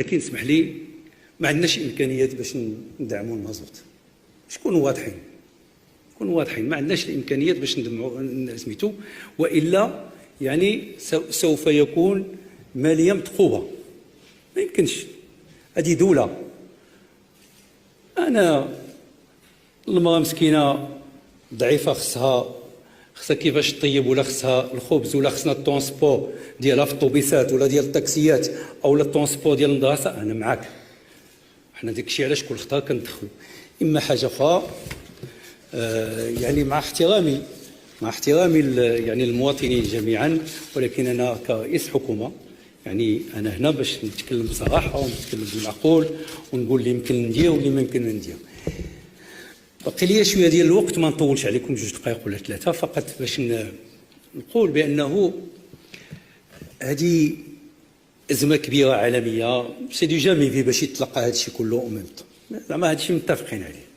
لكن اسمح لي، ما عندناش امكانيات باش ندعموا المازوت. نكونوا واضحين، ما عندناش الامكانيات باش ندعموا سميتو، والا يعني سوف يكون ماليه متقوبه. ما يمكنش، هذه دوله. انا المراه مسكينه ضعيفه، خصها كيفاش طيب، ولا خصها الخبز، ولا خصنا الترونسبور ديالها في الطوبيسات ولا ديال التاكسيات، او الترونسبور ديال المدرسه. انا معاك، حنا داك الشيء علاش كل خطره كندخلوا. اما حاجه اخرى، يعني مع احترامي يعني المواطنين جميعا، ولكن انا كرئيس حكومه يعني انا هنا باش نتكلم بصراحه ونتكلم بالمعقول ونقول اللي يمكن ندير واللي ما يمكن ندير. باقي لي شويه ديال الوقت، ما نطولش عليكم، 2 دقائق ولا 3 فقط، باش نقول بانه هذه ازمه كبيره عالميه، سي دو جامي في باش يتلقى هذا الشيء كله زعما هذا الشيء متفقين عليه.